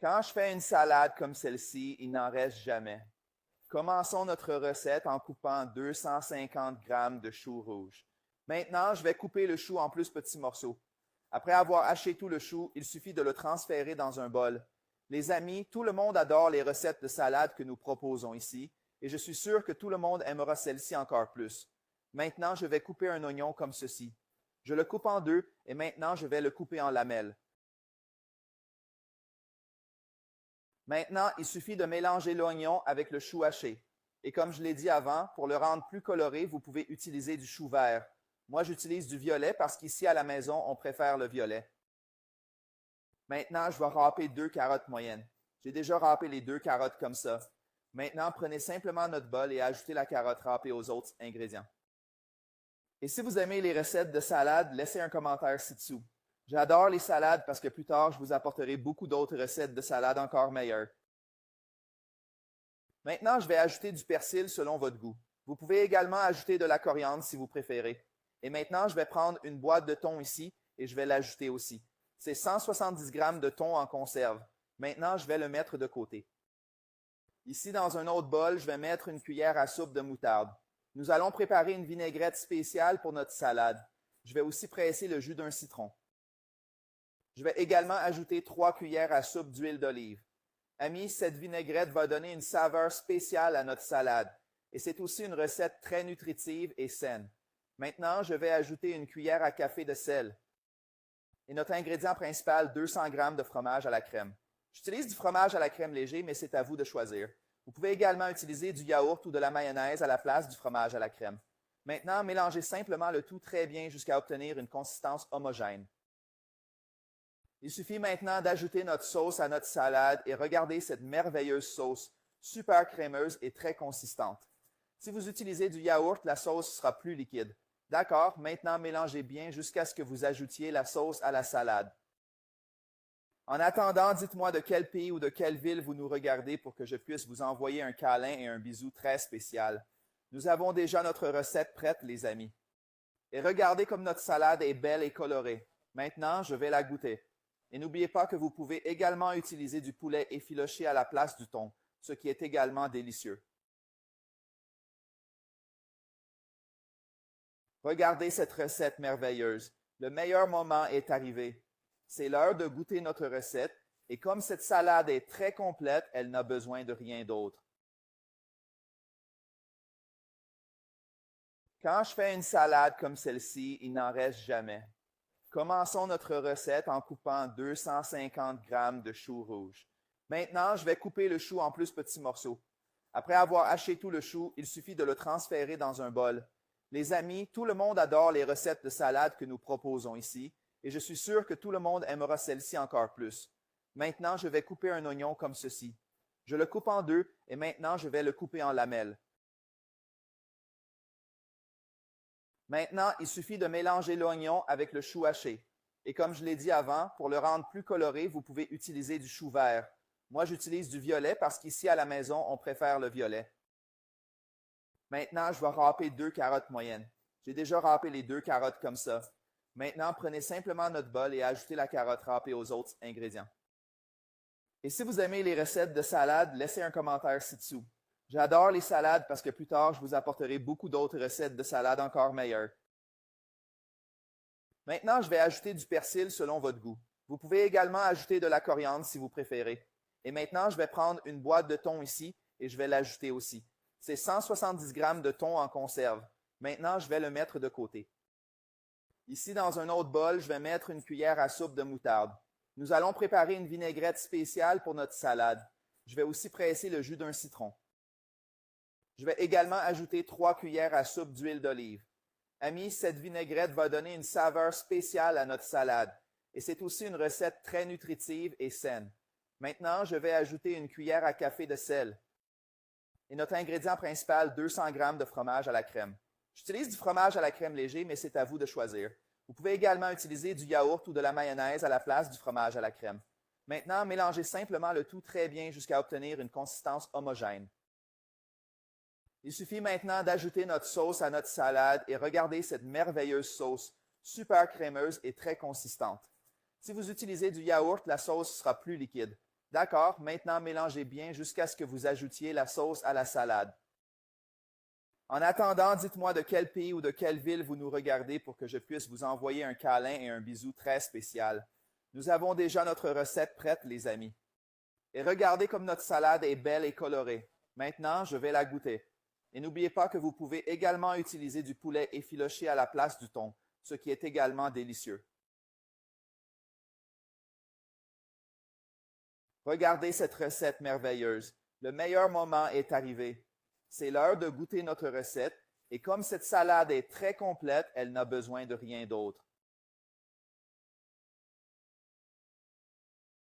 Quand je fais une salade comme celle-ci, il n'en reste jamais. Commençons notre recette en coupant 250 g de chou rouge. Maintenant, je vais couper le chou en plus petits morceaux. Après avoir haché tout le chou, il suffit de le transférer dans un bol. Les amis, tout le monde adore les recettes de salade que nous proposons ici, et je suis sûr que tout le monde aimera celle-ci encore plus. Maintenant, je vais couper un oignon comme ceci. Je le coupe en deux, et maintenant je vais le couper en lamelles. Maintenant, il suffit de mélanger l'oignon avec le chou haché. Et comme je l'ai dit avant, pour le rendre plus coloré, vous pouvez utiliser du chou vert. Moi, j'utilise du violet parce qu'ici à la maison, on préfère le violet. Maintenant, je vais râper 2 carottes moyennes. J'ai déjà râpé les 2 carottes comme ça. Maintenant, prenez simplement notre bol et ajoutez la carotte râpée aux autres ingrédients. Et si vous aimez les recettes de salade, laissez un commentaire ci-dessous. J'adore les salades parce que plus tard, je vous apporterai beaucoup d'autres recettes de salade encore meilleures. Maintenant, je vais ajouter du persil selon votre goût. Vous pouvez également ajouter de la coriandre si vous préférez. Et maintenant, je vais prendre une boîte de thon ici et je vais l'ajouter aussi. C'est 170 g de thon en conserve. Maintenant, je vais le mettre de côté. Ici, dans un autre bol, je vais mettre une cuillère à soupe de moutarde. Nous allons préparer une vinaigrette spéciale pour notre salade. Je vais aussi presser le jus d'un citron. Je vais également ajouter 3 cuillères à soupe d'huile d'olive. Amis, cette vinaigrette va donner une saveur spéciale à notre salade. Et c'est aussi une recette très nutritive et saine. Maintenant, je vais ajouter une cuillère à café de sel. Et notre ingrédient principal, 200 g de fromage à la crème. J'utilise du fromage à la crème léger, mais c'est à vous de choisir. Vous pouvez également utiliser du yaourt ou de la mayonnaise à la place du fromage à la crème. Maintenant, mélangez simplement le tout très bien jusqu'à obtenir une consistance homogène. Il suffit maintenant d'ajouter notre sauce à notre salade et regardez cette merveilleuse sauce, super crémeuse et très consistante. Si vous utilisez du yaourt, la sauce sera plus liquide. D'accord, maintenant mélangez bien jusqu'à ce que vous ajoutiez la sauce à la salade. En attendant, dites-moi de quel pays ou de quelle ville vous nous regardez pour que je puisse vous envoyer un câlin et un bisou très spécial. Nous avons déjà notre recette prête, les amis. Et regardez comme notre salade est belle et colorée. Maintenant, je vais la goûter. Et n'oubliez pas que vous pouvez également utiliser du poulet effiloché à la place du thon, ce qui est également délicieux. Regardez cette recette merveilleuse. Le meilleur moment est arrivé. C'est l'heure de goûter notre recette et comme cette salade est très complète, elle n'a besoin de rien d'autre. Quand je fais une salade comme celle-ci, il n'en reste jamais. Commençons notre recette en coupant 250 g de chou rouge. Maintenant, je vais couper le chou en plus petits morceaux. Après avoir haché tout le chou, il suffit de le transférer dans un bol. Les amis, tout le monde adore les recettes de salade que nous proposons ici, et je suis sûr que tout le monde aimera celle-ci encore plus. Maintenant, je vais couper un oignon comme ceci. Je le coupe en deux, et maintenant je vais le couper en lamelles. Maintenant, il suffit de mélanger l'oignon avec le chou haché. Et comme je l'ai dit avant, pour le rendre plus coloré, vous pouvez utiliser du chou vert. Moi, j'utilise du violet parce qu'ici à la maison, on préfère le violet. Maintenant, je vais râper 2 carottes moyennes. J'ai déjà râpé les 2 carottes comme ça. Maintenant, prenez simplement notre bol et ajoutez la carotte râpée aux autres ingrédients. Et si vous aimez les recettes de salade, laissez un commentaire ci-dessous. J'adore les salades parce que plus tard, je vous apporterai beaucoup d'autres recettes de salade encore meilleures. Maintenant, je vais ajouter du persil selon votre goût. Vous pouvez également ajouter de la coriandre si vous préférez. Et maintenant, je vais prendre une boîte de thon ici et je vais l'ajouter aussi. C'est 170 g de thon en conserve. Maintenant, je vais le mettre de côté. Ici, dans un autre bol, je vais mettre une cuillère à soupe de moutarde. Nous allons préparer une vinaigrette spéciale pour notre salade. Je vais aussi presser le jus d'un citron. Je vais également ajouter 3 cuillères à soupe d'huile d'olive. Amis, cette vinaigrette va donner une saveur spéciale à notre salade. Et c'est aussi une recette très nutritive et saine. Maintenant, je vais ajouter une cuillère à café de sel. Et notre ingrédient principal, 200 g de fromage à la crème. J'utilise du fromage à la crème léger, mais c'est à vous de choisir. Vous pouvez également utiliser du yaourt ou de la mayonnaise à la place du fromage à la crème. Maintenant, mélangez simplement le tout très bien jusqu'à obtenir une consistance homogène. Il suffit maintenant d'ajouter notre sauce à notre salade et regardez cette merveilleuse sauce, super crémeuse et très consistante. Si vous utilisez du yaourt, la sauce sera plus liquide. D'accord, maintenant mélangez bien jusqu'à ce que vous ajoutiez la sauce à la salade. En attendant, dites-moi de quel pays ou de quelle ville vous nous regardez pour que je puisse vous envoyer un câlin et un bisou très spécial. Nous avons déjà notre recette prête, les amis. Et regardez comme notre salade est belle et colorée. Maintenant, je vais la goûter. Et n'oubliez pas que vous pouvez également utiliser du poulet effiloché à la place du thon, ce qui est également délicieux. Regardez cette recette merveilleuse. Le meilleur moment est arrivé. C'est l'heure de goûter notre recette et comme cette salade est très complète, elle n'a besoin de rien d'autre.